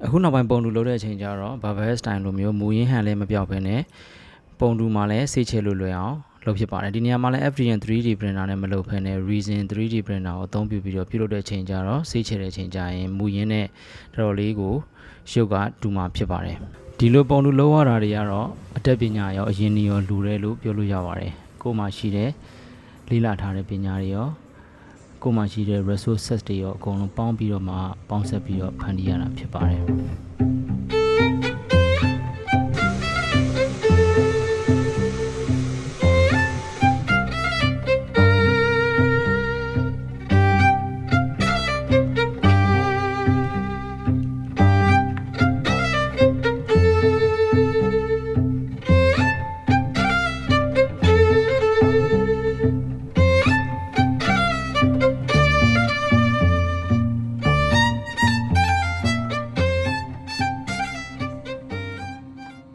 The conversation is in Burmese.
အခုနောက်ပိုင်းပုံတူလုပ်တဲ့အချိန်ကျတော့ Barbell style လိုမျိုးမူရင်းဟန်လည်းမပြောက်ဘဲနဲ့ပုံတူမှာလည်းဆေးချဲလို့လွယ်အောင်လုပ်ဖြစ်ပါတယ်ဒီနေရာမှာလည်း FDM 3D printer နဲ့မလုပ်ဘဲနဲ့ Resin 3D printer ကိုအသုံးပြုပြီးတော့ပြုလုပ်တဲ့အချိန်ကျတော့ဆေးချဲတဲ့အချိန်ကျရင်မူရင်းနဲ့တော်တော်လေးကိုရုပ်ကတူမှာဖြစ်ပါတယ်ဒီလိုပုံတူလုပ်ရတာတွေကတော့အတတ်ပညာရောအရင်ရောလူတယ်လို့ပြောလို့ရပါတယ်ကိုယ်မှာရှိတဲ့လေးလာထားတဲ့ပညာတွေရောကိုယ်မှာရှိတဲ့ resources တွေရောအကုန်လုံးပေါင်းပြီးတော့မှပေါင်းဆက်ပြီးတော့ဖန်တီးရတာဖြစ်ပါတယ်